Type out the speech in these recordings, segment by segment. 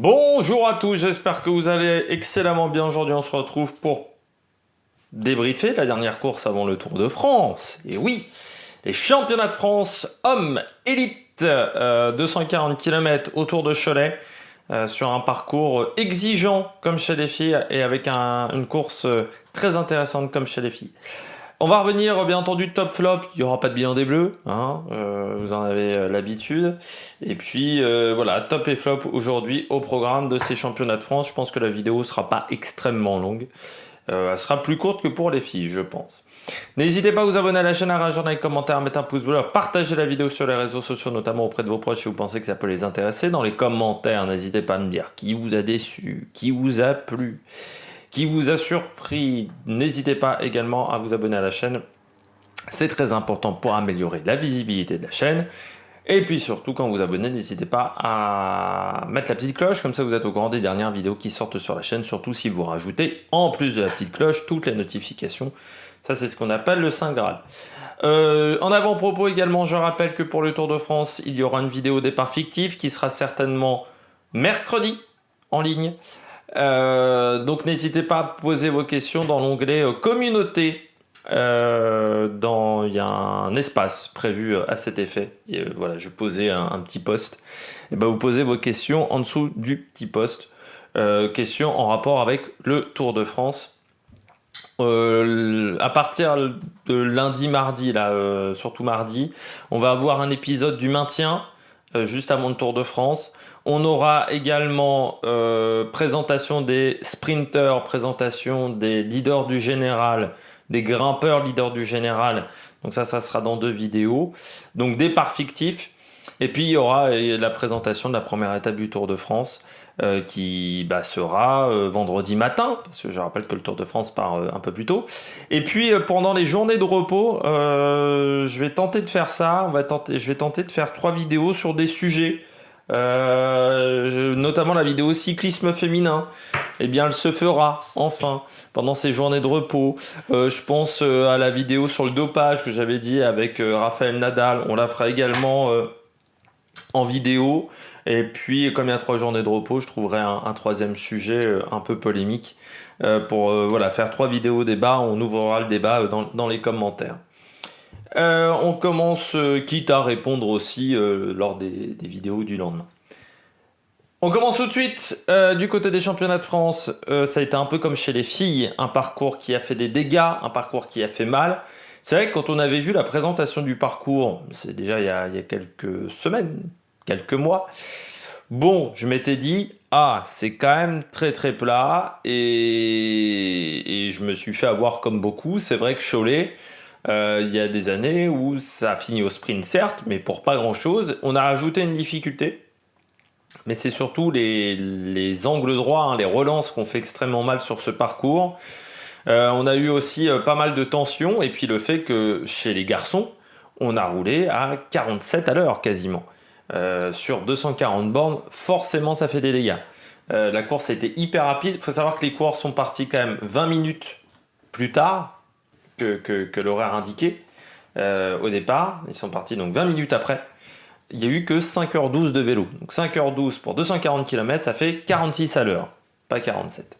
Bonjour à tous, j'espère que vous allez excellemment bien. Aujourd'hui, on se retrouve pour débriefer la dernière course avant le Tour de France. Et oui, les championnats de France hommes élite, 240 km autour de Cholet, sur un parcours exigeant comme chez les filles et avec une course très intéressante comme chez les filles. On va revenir bien entendu top flop, il n'y aura pas de bilan des bleus, hein, vous en avez l'habitude. Et puis voilà, top et flop aujourd'hui au programme de ces championnats de France. Je pense que la vidéo ne sera pas extrêmement longue, elle sera plus courte que pour les filles je pense. N'hésitez pas à vous abonner à la chaîne, à réagir dans les commentaires, à mettre un pouce bleu, à partager la vidéo sur les réseaux sociaux, notamment auprès de vos proches si vous pensez que ça peut les intéresser. Dans les commentaires, n'hésitez pas à me dire qui vous a déçu, qui vous a plu, qui vous a surpris. N'hésitez pas également à vous abonner à la chaîne. C'est très important pour améliorer la visibilité de la chaîne. Et puis surtout, quand vous vous abonnez, n'hésitez pas à mettre la petite cloche. Comme ça, vous êtes au courant des dernières vidéos qui sortent sur la chaîne. Surtout si vous rajoutez, en plus de la petite cloche, toutes les notifications. Ça, c'est ce qu'on appelle le Saint Graal. En avant-propos également, je rappelle que pour le Tour de France, il y aura une vidéo départ fictif qui sera certainement mercredi en ligne. Donc n'hésitez pas à poser vos questions dans l'onglet communauté. Il y a un espace prévu à cet effet. Et, voilà, je posais un petit post. Et ben, vous posez vos questions en dessous du petit post. Questions en rapport avec le Tour de France. À partir de lundi, mardi, là, surtout mardi, on va avoir un épisode du maintien juste avant le Tour de France. On aura également présentation des sprinters, présentation des leaders du général, des grimpeurs leaders du général. Donc ça sera dans 2 vidéos. Donc départ fictif. Et puis il y aura la présentation de la première étape du Tour de France qui sera vendredi matin, parce que je rappelle que le Tour de France part un peu plus tôt. Et puis pendant les journées de repos, je vais tenter de faire ça. Je vais tenter de faire 3 vidéos sur des sujets. Notamment la vidéo cyclisme féminin, eh bien elle se fera enfin pendant ces journées de repos. Je pense à la vidéo sur le dopage que j'avais dit avec Raphaël Nadal, on la fera également en vidéo. Et puis comme il y a 3 journées de repos, je trouverai un troisième sujet un peu polémique pour voilà, faire 3 vidéos débat. On ouvrira le débat dans les commentaires. On commence, quitte à répondre aussi lors des vidéos du lendemain. On commence tout de suite du côté des championnats de France. Ça a été un peu comme chez les filles, un parcours qui a fait des dégâts, un parcours qui a fait mal. C'est vrai que quand on avait vu la présentation du parcours, c'est déjà il y a quelques semaines, quelques mois, bon, je m'étais dit, c'est quand même très très plat, et je me suis fait avoir comme beaucoup. C'est vrai que Cholet, il y a des années où ça a fini au sprint certes, mais pour pas grand chose. On a rajouté une difficulté, mais c'est surtout les angles droits, hein, les relances qu'on fait extrêmement mal sur ce parcours. On a eu aussi pas mal de tensions, et puis le fait que chez les garçons, on a roulé à 47 à l'heure quasiment. Sur 240 bornes, forcément ça fait des dégâts. La course a été hyper rapide. Il faut savoir que les coureurs sont partis quand même 20 minutes plus tard que l'horaire indiqué au départ. Ils sont partis donc 20 minutes après. Il n'y a eu que 5h12 de vélo. Donc 5h12 pour 240 km, ça fait 46 à l'heure, pas 47.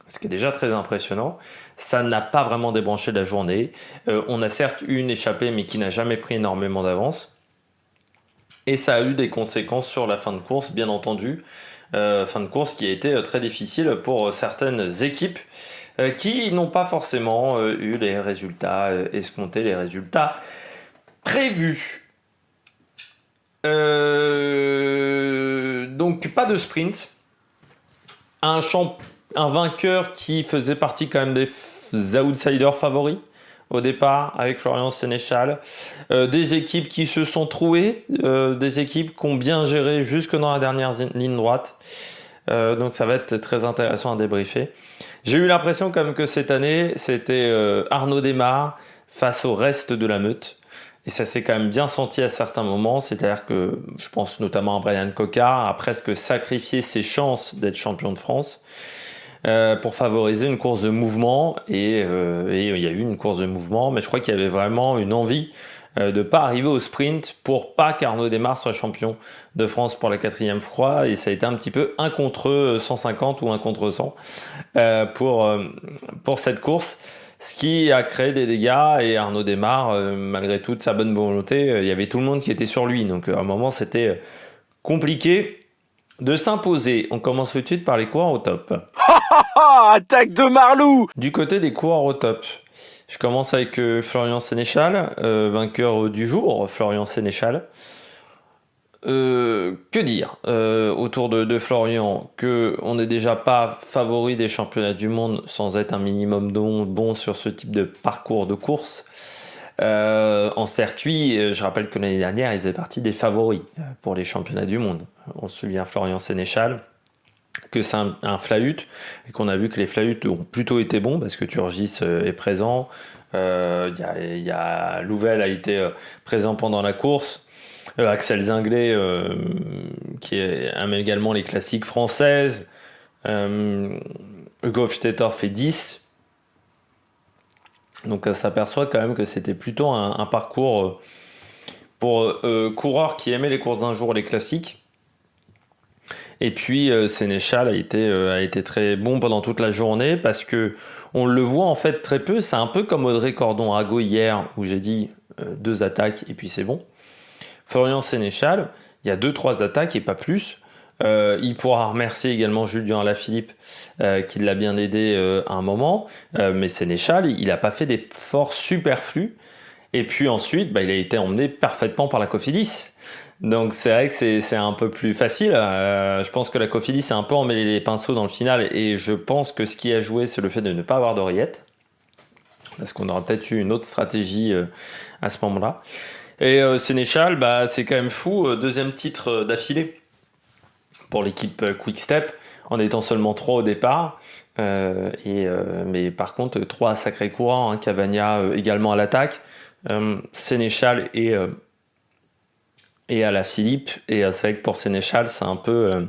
Ce qui est déjà très impressionnant. Ça n'a pas vraiment débranché la journée. On a certes eu une échappée, mais qui n'a jamais pris énormément d'avance. Et ça a eu des conséquences sur la fin de course, bien entendu. Fin de course qui a été très difficile pour certaines équipes qui n'ont pas forcément eu les résultats escomptés, les résultats prévus. Donc pas de sprint. Un vainqueur qui faisait partie quand même des outsiders favoris au départ avec Florian Sénéchal. Des équipes qui se sont trouées, des équipes qui ont bien géré jusque dans la dernière ligne droite. Donc ça va être très intéressant à débriefer. J'ai eu l'impression quand même que cette année, c'était Arnaud Démare face au reste de la meute. Et ça s'est quand même bien senti à certains moments. C'est-à-dire que je pense notamment à Brian Cocard, a presque sacrifié ses chances d'être champion de France pour favoriser une course de mouvement. Et il y a eu une course de mouvement, mais je crois qu'il y avait vraiment une envie de ne pas arriver au sprint pour pas qu'Arnaud Démare soit champion de France pour la 4e fois. Et ça a été un petit peu 1 contre 150 ou 1 contre 100 pour cette course. Ce qui a créé des dégâts et Arnaud Démare, malgré toute sa bonne volonté, il y avait tout le monde qui était sur lui. Donc à un moment, c'était compliqué de s'imposer. On commence tout de suite par les coureurs au top. Attaque de Marlou! Du côté des coureurs au top, je commence avec Florian Sénéchal, vainqueur du jour, Florian Sénéchal. Que dire autour de Florian, qu'on n'est déjà pas favori des championnats du monde sans être un minimum bon sur ce type de parcours de course. En circuit, je rappelle que l'année dernière, il faisait partie des favoris pour les championnats du monde. On se souvient Florian Sénéchal, que c'est un flahut, et qu'on a vu que les flahuts ont plutôt été bons, parce que Turgis est présent, Louvel a été présent pendant la course, Axel Zinglet qui aime également les classiques françaises, Hugo Hofstetter fait 10, donc ça s'aperçoit quand même que c'était plutôt un parcours pour coureurs qui aimaient les courses d'un jour, les classiques. Et puis Sénéchal a été très bon pendant toute la journée, parce que on le voit en fait très peu. C'est un peu comme Audrey Cordon-Rago hier, où j'ai dit 2 attaques et puis c'est bon. Florian Sénéchal, il y a 2-3 attaques et pas plus. Il pourra remercier également Julien Alaphilippe qui l'a bien aidé à un moment. Mais Sénéchal, il n'a pas fait d'efforts superflus. Et puis ensuite, il a été emmené parfaitement par la Cofidis. Donc c'est vrai que c'est un peu plus facile. Je pense que la Cofidis a un peu emmêlé les pinceaux dans le final. Et je pense que ce qui a joué, c'est le fait de ne pas avoir d'oreillette. Parce qu'on aurait peut-être eu une autre stratégie à ce moment-là. Et Sénéchal, c'est quand même fou, 2e titre d'affilée pour l'équipe Quick Step, en étant seulement 3 au départ. Mais par contre, 3 sacrés courants, hein, Cavagna également à l'attaque, Sénéchal et Alaphilippe. Et c'est vrai que pour Sénéchal, c'est un peu...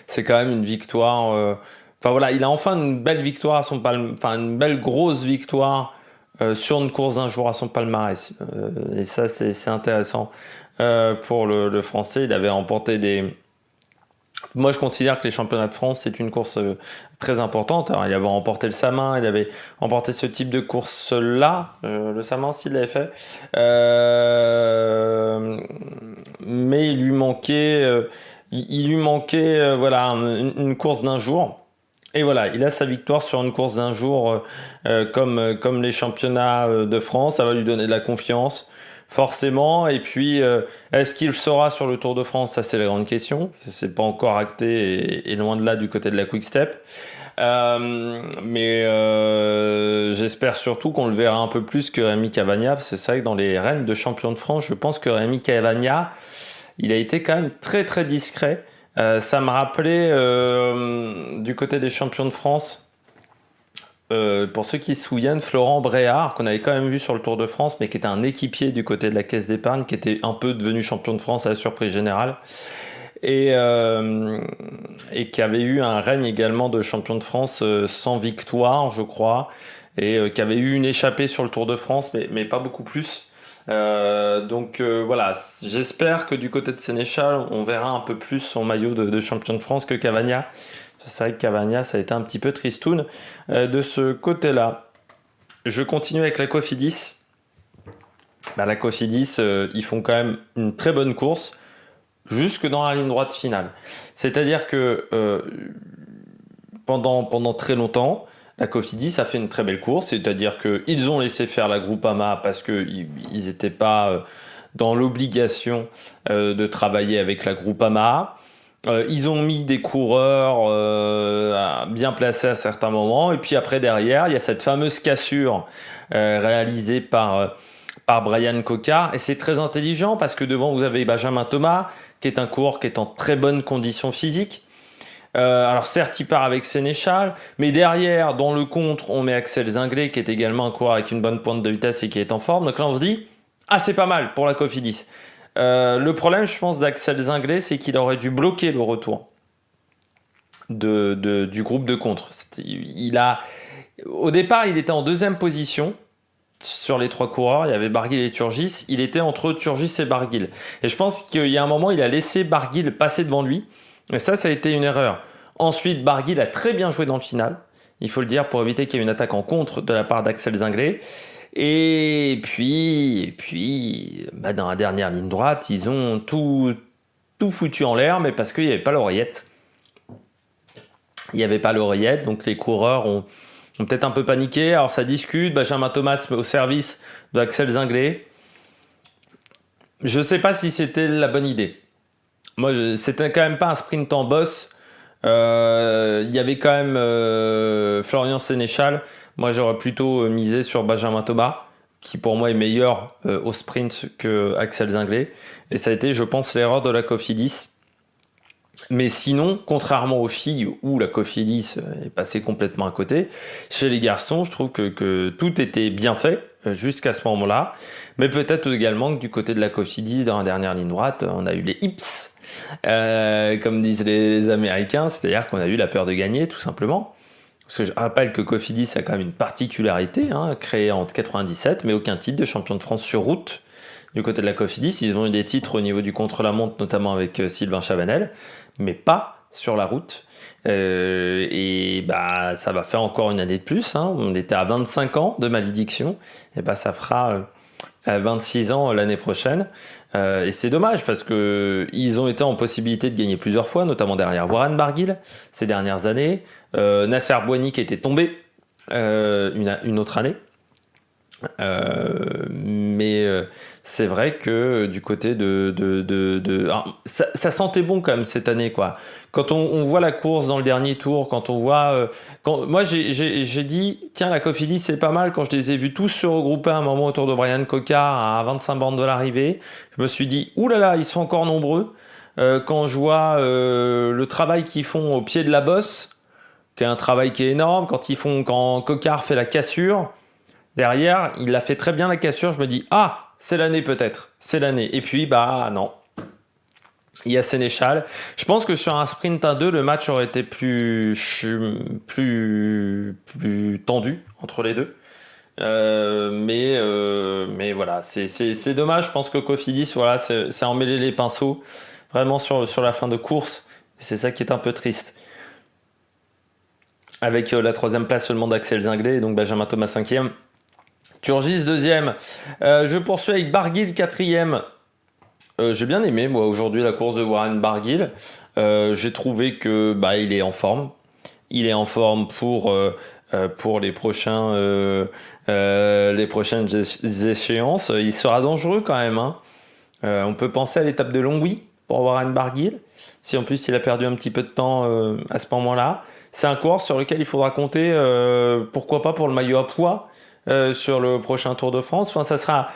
c'est quand même une victoire... Enfin voilà, il a enfin une belle victoire à son une belle grosse victoire sur une course d'un jour à son palmarès. Et ça, c'est intéressant pour le Français. Il avait remporté des... Moi, je considère que les championnats de France, c'est une course très importante. Alors, il avait remporté le Samin, il avait remporté ce type de course-là. Le Samin, s'il l'avait fait. Mais il lui manquait... voilà, une course d'un jour. Et voilà, il a sa victoire sur une course d'un jour comme les championnats de France. Ça va lui donner de la confiance, forcément. Et puis, est-ce qu'il sera sur le Tour de France? Ça, c'est la grande question. C'est pas encore acté et loin de là du côté de la Quick Step. Mais j'espère surtout qu'on le verra un peu plus que Rémi Cavagna. Parce que c'est vrai que dans les rênes de champion de France, je pense que Rémi Cavagna, il a été quand même très très discret. Ça me rappelait du côté des champions de France, pour ceux qui se souviennent, Florent Bréard, qu'on avait quand même vu sur le Tour de France, mais qui était un équipier du côté de la Caisse d'Épargne, qui était un peu devenu champion de France à la surprise générale, et qui avait eu un règne également de champion de France sans victoire, je crois, et qui avait eu une échappée sur le Tour de France, mais pas beaucoup plus. Donc voilà, j'espère que du côté de Sénéchal, on verra un peu plus son maillot de champion de France que Cavagna. C'est vrai que Cavagna, ça a été un petit peu tristoun de ce côté-là. Je continue avec la Cofidis. La Cofidis, ils font quand même une très bonne course jusque dans la ligne droite finale. C'est-à-dire que pendant très longtemps, la Cofidis a fait une très belle course, c'est-à-dire qu'ils ont laissé faire la Groupama parce qu'ils n'étaient pas dans l'obligation de travailler avec la Groupama. Ils ont mis des coureurs bien placés à certains moments, et puis après derrière, il y a cette fameuse cassure réalisée par Brian Cocard, et c'est très intelligent parce que devant vous avez Benjamin Thomas, qui est un coureur qui est en très bonne condition physique. Alors certes il part avec Sénéchal, mais derrière dans le contre on met Axel Zinglet qui est également un coureur avec une bonne pointe de vitesse et qui est en forme. Donc là on se dit c'est pas mal pour la Cofidis. Le problème je pense d'Axel Zinglet, c'est qu'il aurait dû bloquer le retour du groupe de contre. Au départ il était en 2e position sur les 3 coureurs, il y avait Barguil et Turgis, il était entre Turgis et Barguil. Et je pense qu'il y a un moment, il a laissé Barguil passer devant lui, et ça a été une erreur. Ensuite, Barguil a très bien joué dans le final, il faut le dire, pour éviter qu'il y ait une attaque en contre de la part d'Axel Zinglet. Et puis dans la dernière ligne droite, ils ont tout foutu en l'air, mais parce qu'il n'y avait pas l'oreillette. Il n'y avait pas l'oreillette, donc les coureurs ont peut-être un peu paniqué. Alors ça discute, Benjamin Thomas au service de Axel Zinglet. Je ne sais pas si c'était la bonne idée. Moi, c'était quand même pas un sprint en bosse. Il y avait quand même Florian Sénéchal. Moi, j'aurais plutôt misé sur Benjamin Thomas, qui pour moi est meilleur au sprint que Axel Zinglet. Et ça a été, je pense, l'erreur de la Cofidis. Mais sinon, contrairement aux filles où la Cofidis est passée complètement à côté, chez les garçons, je trouve que tout était bien fait jusqu'à ce moment-là. Mais peut-être également que du côté de la Cofidis, dans la dernière ligne droite, on a eu les hips, comme disent les Américains, c'est-à-dire qu'on a eu la peur de gagner, tout simplement. Parce que je rappelle que Cofidis a quand même une particularité, créée en 97, mais aucun titre de champion de France sur route. Du côté de la Cofidis, ils ont eu des titres au niveau du contre-la-montre, notamment avec Sylvain Chavanel, mais pas sur la route. Et ça va faire encore une année de plus. On était à 25 ans de malédiction. Et ça fera 26 ans l'année prochaine. Et c'est dommage parce qu'ils ont été en possibilité de gagner plusieurs fois, notamment derrière Warren Barguil ces dernières années. Nasser Bouhanni qui était tombé une autre année. Mais c'est vrai que du côté alors, ça sentait bon quand même cette année, quoi. Quand on voit la course dans le dernier tour, quand on voit moi j'ai dit tiens, la Cofidis c'est pas mal. Quand je les ai vus tous se regrouper à un moment autour de Brian Cocard à 25 bornes de l'arrivée, je me suis dit oulala, ils sont encore nombreux. Quand je vois le travail qu'ils font au pied de la bosse, qui est un travail qui est énorme, quand Cocard fait la cassure derrière, il a fait très bien la cassure. Je me dis, c'est l'année peut-être. C'est l'année. Et puis, non. Il y a Sénéchal. Je pense que sur un sprint 1-2, le match aurait été plus tendu entre les deux. Mais voilà, c'est dommage. Je pense que Cofidis, voilà, c'est emmêler les pinceaux vraiment sur la fin de course. C'est ça qui est un peu triste. Avec la 3e place seulement d'Axel Zinglet et donc Benjamin Thomas 5e. Turgis 2e. Je poursuis avec Barguil 4e. J'ai bien aimé moi aujourd'hui la course de Warren Barguil. J'ai trouvé que il est en forme. Il est en forme pour les prochaines échéances. Il sera dangereux quand même. On peut penser à l'étape de Longwy pour Warren Barguil. Si en plus il a perdu un petit peu de temps à ce moment-là. C'est un coureur sur lequel il faudra compter, pourquoi pas pour le maillot à poids sur le prochain Tour de France. Enfin, ça sera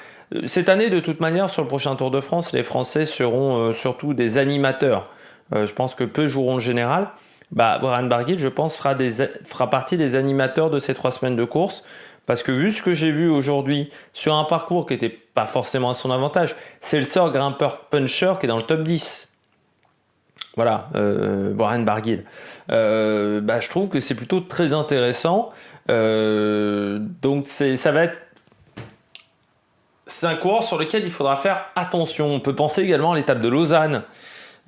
cette année de toute manière sur le prochain Tour de France, les Français seront surtout des animateurs. Je pense que peu joueront le général. Warren Barguil, je pense, fera partie des animateurs de ces 3 semaines de course. Parce que vu ce que j'ai vu aujourd'hui sur un parcours qui n'était pas forcément à son avantage, c'est le sort grimpeur puncher qui est dans le top 10. Voilà, Warren Barguil. Je trouve que c'est plutôt très intéressant. Donc ça va être... C'est un coureur sur lequel il faudra faire attention. On peut penser également à l'étape de Lausanne,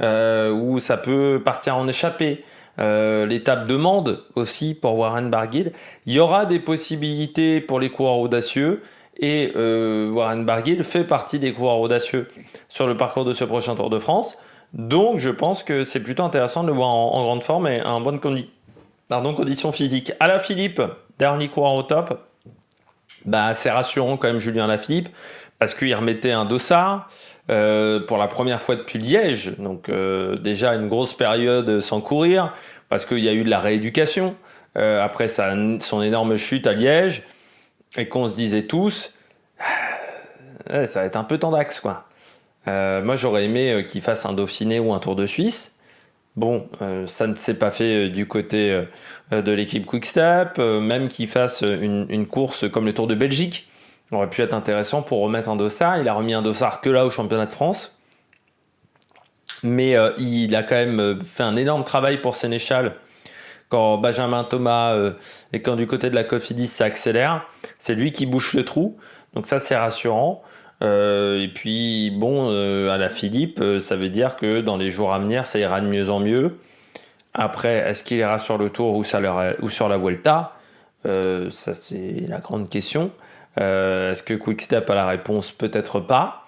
où ça peut partir en échappée. L'étape de Mende aussi pour Warren Barguil. Il y aura des possibilités pour les coureurs audacieux. Et Warren Barguil fait partie des coureurs audacieux sur le parcours de ce prochain Tour de France. Donc je pense que c'est plutôt intéressant de le voir en grande forme et en bonne condition physique. Alaphilippe, dernier coureur au top. C'est rassurant quand même Julien Alaphilippe parce qu'il remettait un dossard pour la première fois depuis Liège. Donc déjà une grosse période sans courir parce qu'il y a eu de la rééducation après son énorme chute à Liège et qu'on se disait tous ça va être un peu tendax quoi. Moi j'aurais aimé qu'il fasse un Dauphiné ou un Tour de Suisse. Bon, ça ne s'est pas fait du côté de l'équipe Quick-Step, même qu'il fasse une course comme le Tour de Belgique. Ça aurait pu être intéressant pour remettre un dossard. Il a remis un dossard que là au championnat de France. Mais il a quand même fait un énorme travail pour Sénéchal Quand Benjamin Thomas et quand du côté de la Cofidis ça accélère, c'est lui qui bouche le trou. Donc ça c'est rassurant. Et puis bon, à la Philippe, ça veut dire que dans les jours à venir, ça ira de mieux en mieux. Après, est-ce qu'il ira sur le Tour ou sur la Vuelta? Ça c'est la grande question. Est-ce que Quick-Step a la réponse? Peut-être pas.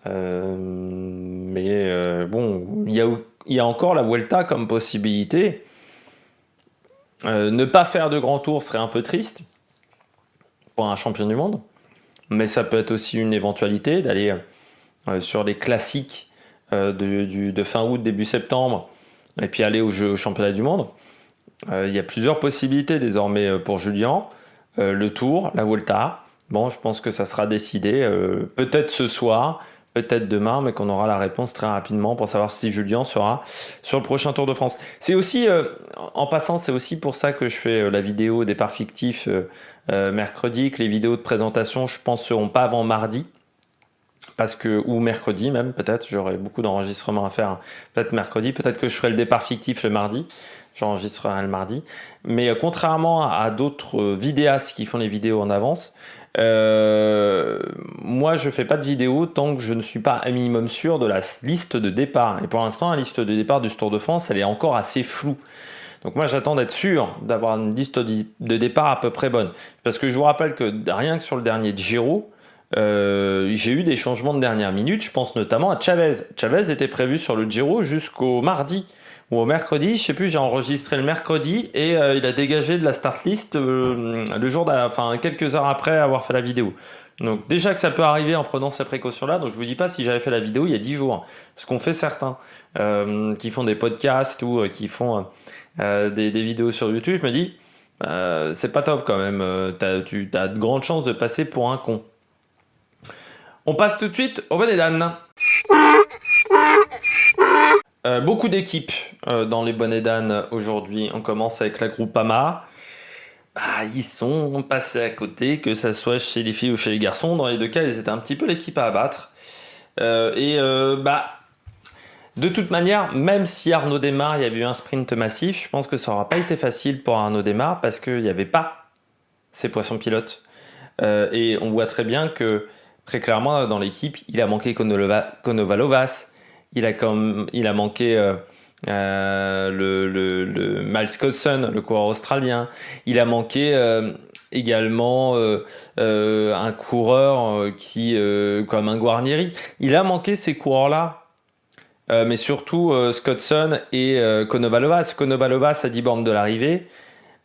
Mais bon, il y a encore la Vuelta comme possibilité. Ne pas faire de grand tour serait un peu triste pour un champion du monde. Mais ça peut être aussi une éventualité d'aller sur les classiques de fin août, début septembre, et puis aller au championnat du monde. Il y a plusieurs possibilités désormais pour Julien. Le Tour, la Vuelta. Bon, je pense que ça sera décidé peut-être ce soir, peut-être demain, mais qu'on aura la réponse très rapidement pour savoir si Julien sera sur le prochain Tour de France. C'est aussi, en passant, c'est aussi pour ça que je fais la vidéo départ fictif mercredi, que les vidéos de présentation, je pense, seront pas avant mardi. Ou mercredi même, peut-être, j'aurai beaucoup d'enregistrements à faire, peut-être mercredi, peut-être que je ferai le départ fictif le mardi, j'enregistrerai le mardi. Mais contrairement à d'autres vidéastes qui font les vidéos en avance, moi je fais pas de vidéo tant que je ne suis pas un minimum sûr de la liste de départ. Et pour l'instant, la liste de départ du Tour de France, elle est encore assez floue. Donc moi j'attends d'être sûr d'avoir une liste de départ à peu près bonne. Parce que je vous rappelle que rien que sur le dernier Giro, j'ai eu des changements de dernière minute. Je pense notamment à Chavez. Chavez était prévu sur le Giro jusqu'au mardi ou au mercredi, je sais plus, j'ai enregistré le mercredi et il a dégagé de la start list le jour quelques heures après avoir fait la vidéo. Donc déjà que ça peut arriver en prenant ces précautions-là, donc je vous dis pas si j'avais fait la vidéo il y a 10 jours, ce qu'ont fait certains qui font des podcasts ou qui font des vidéos sur YouTube, je me dis c'est pas top quand même, tu as de grandes chances de passer pour un con. On passe tout de suite au bonnet d'âne. Beaucoup d'équipes dans les bonnets d'âne aujourd'hui. On commence avec la Groupama. Ils sont passés à côté, que ça soit chez les filles ou chez les garçons. Dans les deux cas, ils étaient un petit peu l'équipe à abattre. De toute manière, même si Arnaud Démare, il y avait eu un sprint massif, je pense que ça n'aura pas été facile pour Arnaud Démare parce qu'il n'y avait pas ces poissons pilotes. Et on voit très bien que, très clairement, dans l'équipe, il a manqué Konovalovas. Il a manqué le Miles Scotson, le coureur australien. Il a manqué également un coureur comme un Guarnieri. Il a manqué ces coureurs-là. Mais surtout Scotson et Konovalovas. Konovalovas à 10 bornes de l'arrivée,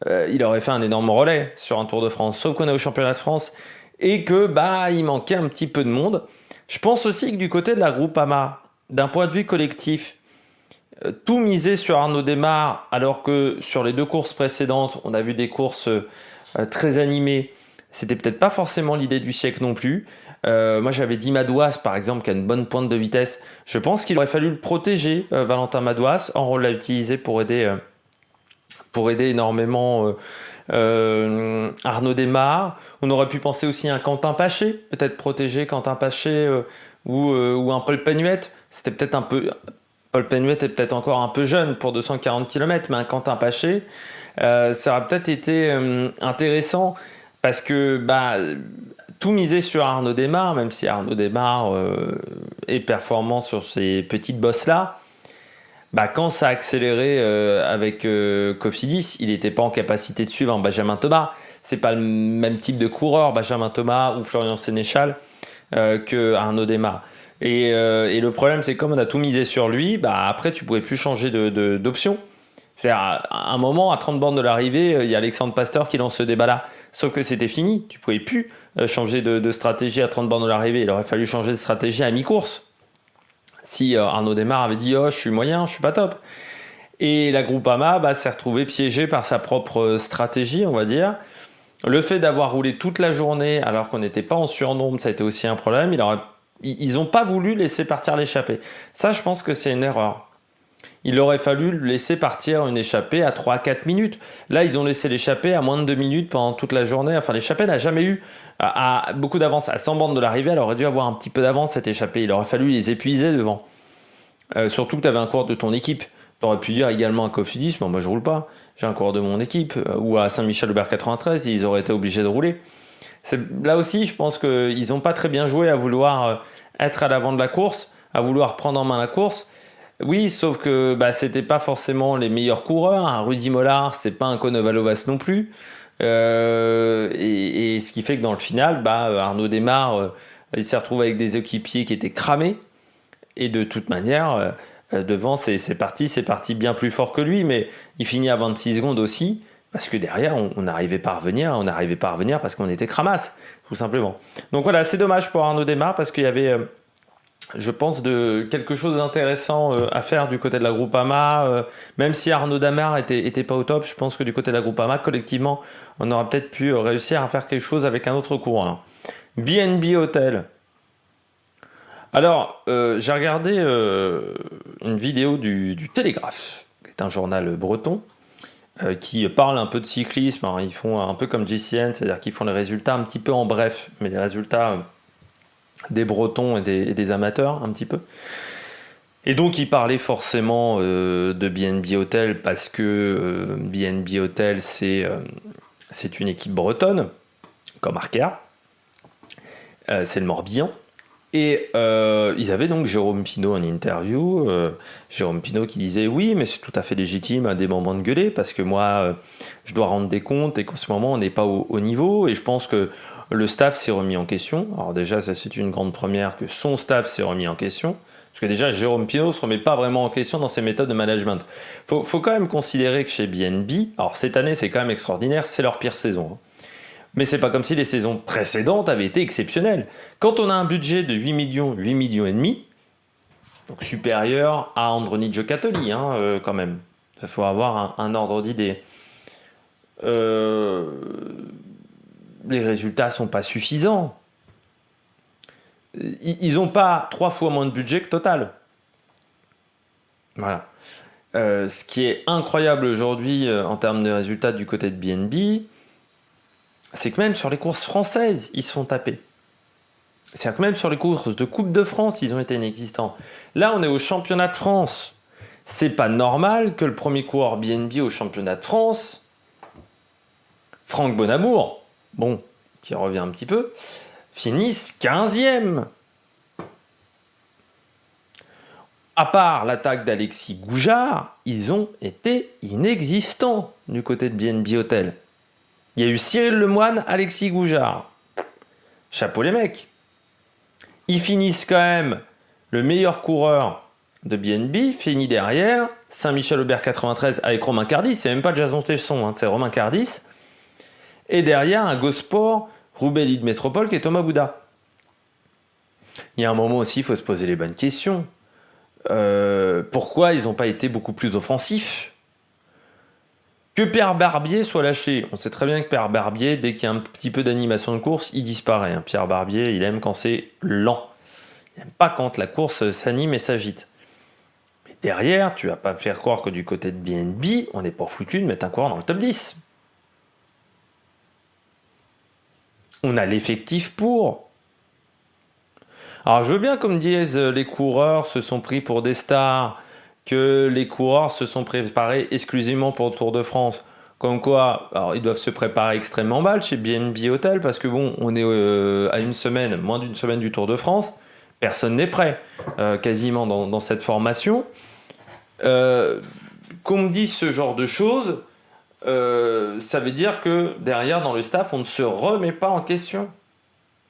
il aurait fait un énorme relais sur un Tour de France. Sauf qu'on est au championnat de France et que il manquait un petit peu de monde. Je pense aussi que du côté de la Groupama, d'un point de vue collectif, tout miser sur Arnaud Démare, alors que sur les deux courses précédentes, on a vu des courses très animées. C'était peut-être pas forcément l'idée du siècle non plus. Moi, j'avais dit Madouas, par exemple, qui a une bonne pointe de vitesse. Je pense qu'il aurait fallu le protéger, Valentin Madouas. Or, on l'a utilisé pour aider énormément Arnaud Démare. On aurait pu penser aussi à un Quentin Paché, peut-être protéger Quentin Paché ou un Paul Pénuet. C'était peut-être un peu... Paul Pénuet est peut-être encore un peu jeune pour 240 km, mais un Quentin Paché, ça aurait peut-être été intéressant parce que tout miser sur Arnaud Démare, même si Arnaud Démare est performant sur ces petites bosses-là, quand ça a accéléré avec Cofidis, il n'était pas en capacité de suivre un Benjamin Thomas. C'est pas le même type de coureur, Benjamin Thomas ou Florian Sénéchal, que Arnaud Démare. Et le problème, c'est que comme on a tout misé sur lui, après, tu pouvais plus changer d'option. C'est-à-dire, à un moment, à 30 bornes de l'arrivée, il y a Alexandre Pasteur qui lance ce débat-là. Sauf que c'était fini. Tu pouvais plus changer de stratégie à 30 bornes de l'arrivée. Il aurait fallu changer de stratégie à mi-course. Si Arnaud Démare avait dit « Oh, je suis moyen, je suis pas top ». Et la Groupama s'est retrouvée piégée par sa propre stratégie, on va dire. Le fait d'avoir roulé toute la journée alors qu'on n'était pas en surnombre, ça a été aussi un problème. Ils n'ont pas voulu laisser partir l'échappée. Ça, je pense que c'est une erreur. Il aurait fallu laisser partir une échappée à 3-4 minutes. Là, ils ont laissé l'échappée à moins de 2 minutes pendant toute la journée. Enfin, l'échappée n'a jamais eu à beaucoup d'avance. À 100 bornes de l'arrivée, elle aurait dû avoir un petit peu d'avance, cette échappée. Il aurait fallu les épuiser devant. Surtout que tu avais un coureur de ton équipe. T'aurais pu dire également à Cofidis, moi je roule pas, j'ai un coureur de mon équipe, ou à Saint-Michel-Aubert 93, ils auraient été obligés de rouler. Là aussi, je pense qu'ils n'ont pas très bien joué à vouloir être à l'avant de la course, à vouloir prendre en main la course. Oui, sauf que c'était pas forcément les meilleurs coureurs. Un Rudy Mollard, c'est pas un Konovalovas non plus. Et ce qui fait que dans le final, Arnaud Démare, il s'est retrouvé avec des équipiers qui étaient cramés. Et de toute manière, devant, c'est parti bien plus fort que lui. Mais il finit à 26 secondes aussi. Parce que derrière, on n'arrivait pas à revenir parce qu'on était cramasse, tout simplement. Donc voilà, c'est dommage pour Arnaud Démare parce qu'il y avait, je pense, quelque chose d'intéressant à faire du côté de la Groupama. Même si Arnaud Démare était pas au top, je pense que du côté de la Groupama, collectivement, on aura peut-être pu réussir à faire quelque chose avec un autre coureur. BNB Hotel. Alors, j'ai regardé une vidéo du Télégraphe, qui est un journal breton, qui parlent un peu de cyclisme. Alors, ils font un peu comme GCN, c'est-à-dire qu'ils font les résultats un petit peu en bref, mais les résultats des Bretons et des amateurs un petit peu. Et donc ils parlaient forcément de BNB Hotel parce que BNB Hotel c'est une équipe bretonne, comme Arkea, c'est le Morbihan. Et ils avaient donc Jérôme Pinault en interview. Jérôme Pinault qui disait oui, mais c'est tout à fait légitime à des moments de gueuler parce que moi, je dois rendre des comptes et qu'en ce moment, on n'est pas au niveau. Et je pense que le staff s'est remis en question. Alors déjà, ça c'est une grande première que son staff s'est remis en question. Parce que déjà, Jérôme Pinault ne se remet pas vraiment en question dans ses méthodes de management. Faut quand même considérer que chez BNB, alors cette année c'est quand même extraordinaire, c'est leur pire saison. Hein. Mais c'est pas comme si les saisons précédentes avaient été exceptionnelles. Quand on a un budget de 8 millions et demi, donc supérieur à Androni Giocattoli, quand même. Il faut avoir un ordre d'idée. Les résultats sont pas suffisants. Ils n'ont pas 3 fois moins de budget que Total. Voilà. Ce qui est incroyable aujourd'hui en termes de résultats du côté de BNB, c'est que même sur les courses françaises, ils se font taper. C'est-à-dire que même sur les courses de Coupe de France, ils ont été inexistants. Là, on est au championnat de France. C'est pas normal que le premier coureur BNB au championnat de France, Franck Bonamour, qui revient un petit peu, finisse 15e. À part l'attaque d'Alexis Goujard, ils ont été inexistants du côté de BNB Hotel. Il y a eu Cyril Lemoine, Alexis Goujard. Chapeau les mecs. Ils finissent quand même le meilleur coureur de BNB, finit derrière, Saint-Michel-Aubert 93 avec Romain Cardis, c'est même pas Jason Tesson, c'est Romain Cardis. Et derrière, un Gosport, Roubaix Elite Métropole qui est Thomas Bouda. Il y a un moment aussi, il faut se poser les bonnes questions. Pourquoi ils n'ont pas été beaucoup plus offensifs ? Que Pierre Barbier soit lâché. On sait très bien que Pierre Barbier, dès qu'il y a un petit peu d'animation de course, il disparaît. Pierre Barbier, il aime quand c'est lent. Il n'aime pas quand la course s'anime et s'agite. Mais derrière, tu vas pas me faire croire que du côté de BNB, on n'est pas foutu de mettre un coureur dans le top 10. On a l'effectif pour. Alors je veux bien qu'on me dise les coureurs se sont pris pour des stars, que les coureurs se sont préparés exclusivement pour le Tour de France. Comme quoi, alors ils doivent se préparer extrêmement mal chez BNB Hotel parce que on est à moins d'une semaine du Tour de France. Personne n'est prêt quasiment dans cette formation. Qu'on me dise ce genre de choses, ça veut dire que derrière dans le staff, on ne se remet pas en question.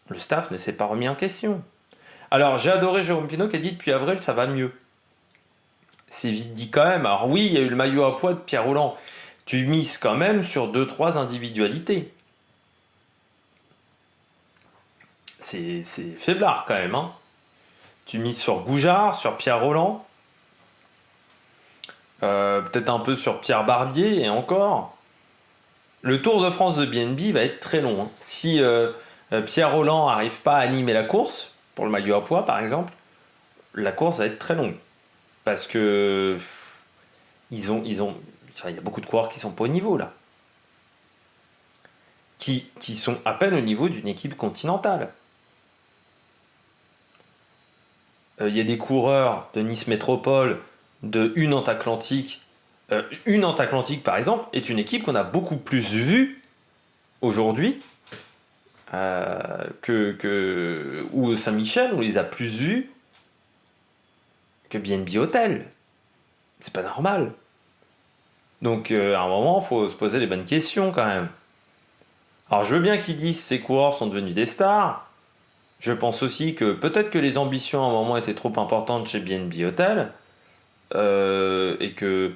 Le staff ne s'est pas remis en question. Alors j'ai adoré Jérôme Pinault qui a dit depuis avril ça va mieux. C'est vite dit quand même. Alors oui, il y a eu le maillot à poids de Pierre Rolland. Tu mises quand même sur 2-3 individualités. C'est faiblard quand même. Tu mises sur Goujard, sur Pierre Rolland. Peut-être un peu sur Pierre Barbier et encore. Le Tour de France de BNB va être très long. Si Pierre Rolland n'arrive pas à animer la course, pour le maillot à poids par exemple, la course va être très longue. Parce que il y a beaucoup de coureurs qui sont pas au niveau là. Qui sont à peine au niveau d'une équipe continentale. Il y a des coureurs de Nice Métropole de Une Nantes Atlantique. Une Nantes Atlantique, par exemple, est une équipe qu'on a beaucoup plus vue aujourd'hui ou Saint-Michel, on les a plus vus que BNB Hotel. C'est pas normal. Donc à un moment, il faut se poser les bonnes questions quand même. Alors je veux bien qu'ils disent que ces coureurs sont devenus des stars. Je pense aussi que peut-être que les ambitions à un moment étaient trop importantes chez BNB Hotel et que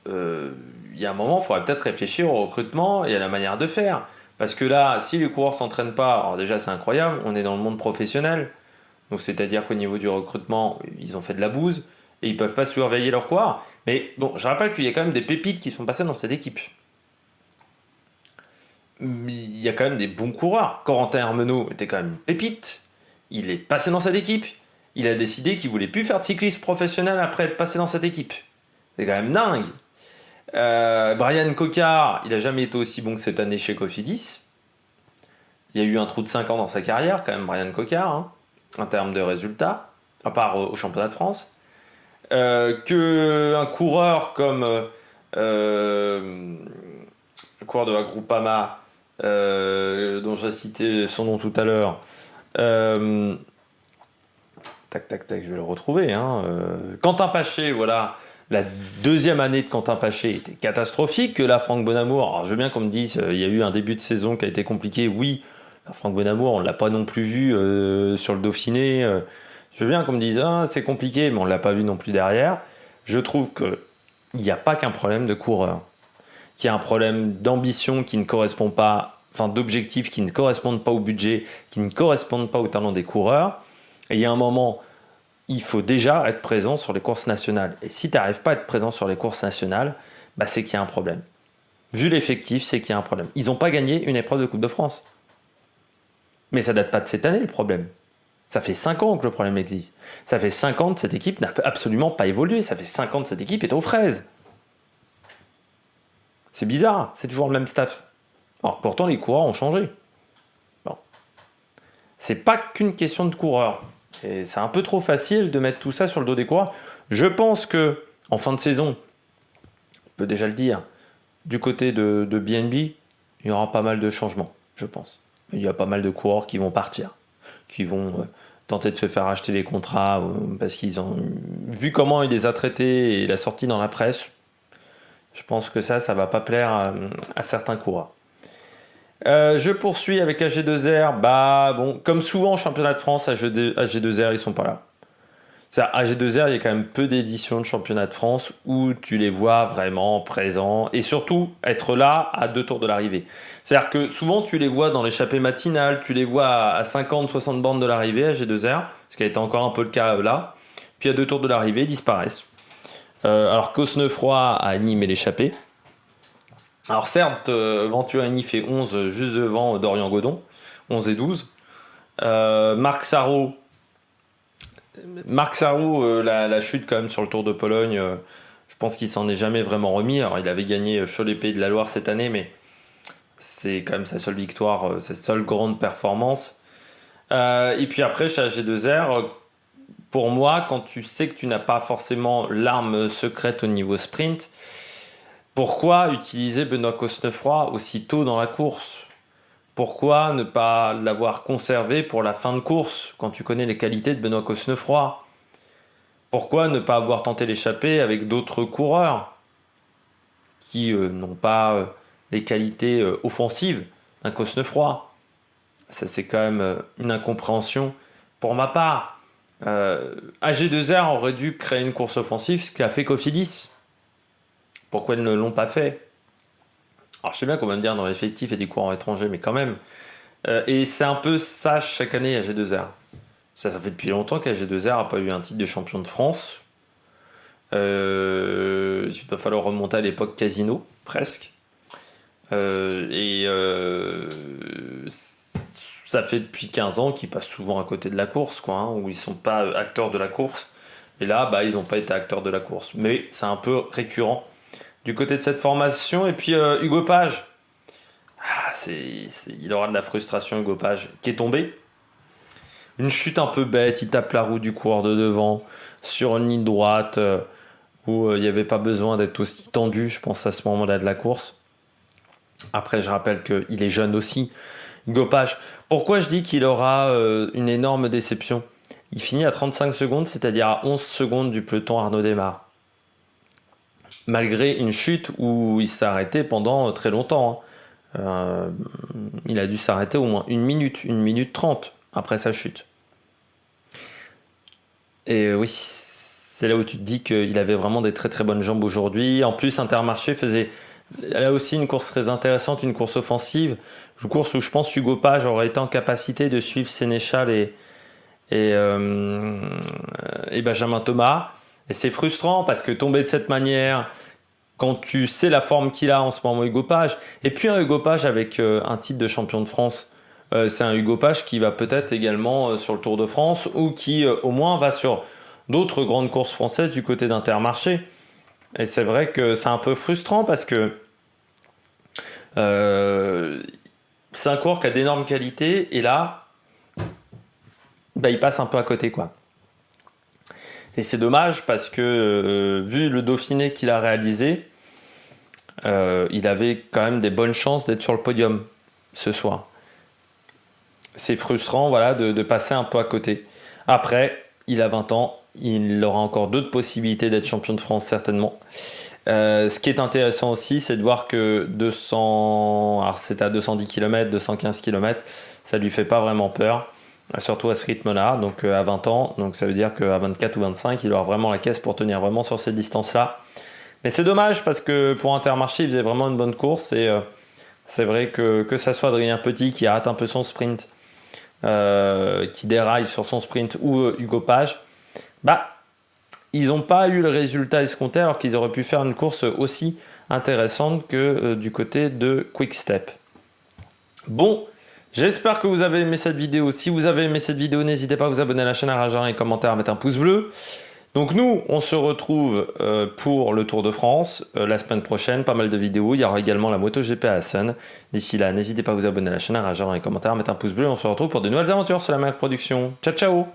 il y a un moment, il faudrait peut-être réfléchir au recrutement et à la manière de faire. Parce que là, si les coureurs s'entraînent pas, alors déjà c'est incroyable, on est dans le monde professionnel. Donc c'est-à-dire qu'au niveau du recrutement, ils ont fait de la bouse et ils peuvent pas surveiller leurs coureurs. Mais bon, je rappelle qu'il y a quand même des pépites qui sont passées dans cette équipe. Il y a quand même des bons coureurs. Corentin Hermenot était quand même une pépite. Il est passé dans cette équipe. Il a décidé qu'il voulait plus faire de cyclisme professionnel après être passé dans cette équipe. C'est quand même dingue. Brian Cocard, il a jamais été aussi bon que cette année chez Cofidis. Il y a eu un trou de 5 ans dans sa carrière, quand même, Brian Cocard, hein, en termes de résultats, à part au championnat de France. Qu'un coureur comme le coureur de la Groupama, dont j'ai cité son nom tout à l'heure, tac, je vais le retrouver. Quentin Paché, voilà. La deuxième année de Quentin Paché était catastrophique. Que là, Franck Bonamour, alors je veux bien qu'on me dise, il y a eu un début de saison qui a été compliqué. Oui, Franck Bonamour, on ne l'a pas non plus vu sur le Dauphiné. Je veux bien qu'on me dise, c'est compliqué, mais on ne l'a pas vu non plus derrière. Je trouve qu'il n'y a pas qu'un problème de coureur. Qu'il y a un problème d'ambition qui ne correspond pas, enfin d'objectifs qui ne correspondent pas au budget, qui ne correspondent pas au talent des coureurs. Et il y a un moment, il faut déjà être présent sur les courses nationales. Et si tu n'arrives pas à être présent sur les courses nationales, c'est qu'il y a un problème. Vu l'effectif, c'est qu'il y a un problème. Ils n'ont pas gagné une épreuve de Coupe de France. Mais ça date pas de cette année, le problème. Ça fait 5 ans que le problème existe. Ça fait 5 ans que cette équipe n'a absolument pas évolué. Ça fait 5 ans que cette équipe est aux fraises. C'est bizarre, c'est toujours le même staff. Alors pourtant, les coureurs ont changé. Bon. C'est pas qu'une question de coureurs. Et c'est un peu trop facile de mettre tout ça sur le dos des coureurs. Je pense que en fin de saison, on peut déjà le dire, du côté de BNB, il y aura pas mal de changements, je pense. Il y a pas mal de coureurs qui vont partir, qui vont tenter de se faire acheter les contrats parce qu'ils ont vu comment il les a traités et la sortie dans la presse. Je pense que ça va pas plaire à certains coureurs. Je poursuis avec AG2R. Bon, comme souvent en championnat de France, AG2R, ils sont pas là. AG2R, il y a quand même peu d'éditions de championnat de France où tu les vois vraiment présents et surtout être là à 2 tours de l'arrivée. C'est-à-dire que souvent tu les vois dans l'échappée matinale, tu les vois à 50-60 bornes de l'arrivée, AG2R, ce qui a été encore un peu le cas là. Puis à 2 tours de l'arrivée, ils disparaissent. Alors Cosnefroy a animé l'échappée. Alors certes, Venturini fait 11 juste devant Dorian Godon, 11 et 12. Marc Sarrault, la chute quand même sur le Tour de Pologne, je pense qu'il s'en est jamais vraiment remis. Alors il avait gagné Cholet-Pays de la Loire cette année, mais c'est quand même sa seule victoire, sa seule grande performance. Et puis après, chez AG2R, pour moi, quand tu sais que tu n'as pas forcément l'arme secrète au niveau sprint, pourquoi utiliser Benoît Cosnefroy aussi tôt dans la course ? Pourquoi ne pas l'avoir conservé pour la fin de course, quand tu connais les qualités de Benoît Cosnefroy ? Pourquoi ne pas avoir tenté l'échappée avec d'autres coureurs qui n'ont pas les qualités offensives d'un Cosnefroy ? Ça, c'est quand même une incompréhension pour ma part. AG2R aurait dû créer une course offensive, ce qu'a fait Cofidis. Pourquoi ils ne l'ont pas fait ? Alors je sais bien qu'on va me dire dans l'effectif et des coureurs étrangers, mais quand même. Et c'est un peu ça chaque année à AG2R. Ça fait depuis longtemps qu'AG2R n'a pas eu un titre de champion de France. Il va falloir remonter à l'époque Casino, presque. Ça fait depuis 15 ans qu'ils passent souvent à côté de la course, où ils ne sont pas acteurs de la course. Et là, ils n'ont pas été acteurs de la course. Mais c'est un peu récurrent du côté de cette formation. Et puis Hugo Page, il aura de la frustration, Hugo Page, qui est tombé. Une chute un peu bête, il tape la roue du coureur de devant sur une ligne droite où il n'y avait pas besoin d'être aussi tendu, je pense, à ce moment-là de la course. Après, je rappelle qu'il est jeune aussi. Hugo Page, pourquoi je dis qu'il aura une énorme déception? Il finit à 35 secondes, c'est-à-dire à 11 secondes du peloton Arnaud Démare. Malgré une chute où il s'est arrêté pendant très longtemps. Il a dû s'arrêter au moins 1 minute 30 après sa chute. Et oui, c'est là où tu te dis qu'il avait vraiment des très très bonnes jambes aujourd'hui. En plus, Intermarché faisait là aussi une course très intéressante, une course offensive. Une course où je pense Hugo Page aurait été en capacité de suivre Sénéchal et Benjamin Thomas. Et c'est frustrant parce que tomber de cette manière, quand tu sais la forme qu'il a en ce moment, Hugo Page, et puis un Hugo Page avec un titre de champion de France, c'est un Hugo Page qui va peut-être également sur le Tour de France ou qui au moins va sur d'autres grandes courses françaises du côté d'Intermarché. Et c'est vrai que c'est un peu frustrant parce que c'est un coureur qui a d'énormes qualités et là, il passe un peu à côté, quoi. Et c'est dommage parce que vu le Dauphiné qu'il a réalisé, il avait quand même des bonnes chances d'être sur le podium ce soir. C'est frustrant, voilà, de passer un peu à côté. Après, il a 20 ans, il aura encore d'autres possibilités d'être champion de France certainement. Ce qui est intéressant aussi, c'est de voir que 200, alors c'est à 210 km, 215 km, ça lui fait pas vraiment peur, surtout à ce rythme-là, donc à 20 ans, donc ça veut dire qu'à 24 ou 25, il aura vraiment la caisse pour tenir vraiment sur ces distances-là. Mais c'est dommage parce que pour Intermarché, il faisait vraiment une bonne course et c'est vrai que ça soit Adrien Petit qui rate un peu son sprint, qui déraille sur son sprint ou Hugo Page, ils n'ont pas eu le résultat escompté alors qu'ils auraient pu faire une course aussi intéressante que du côté de Quick Step. Bon, j'espère que vous avez aimé cette vidéo. Si vous avez aimé cette vidéo, n'hésitez pas à vous abonner à la chaîne, à réagir dans les commentaires, à mettre un pouce bleu. Donc nous, on se retrouve pour le Tour de France la semaine prochaine, pas mal de vidéos. Il y aura également la MotoGP à Assen. D'ici là, n'hésitez pas à vous abonner à la chaîne, à réagir dans les commentaires, à mettre un pouce bleu. On se retrouve pour de nouvelles aventures sur la Merck Production. Ciao, ciao!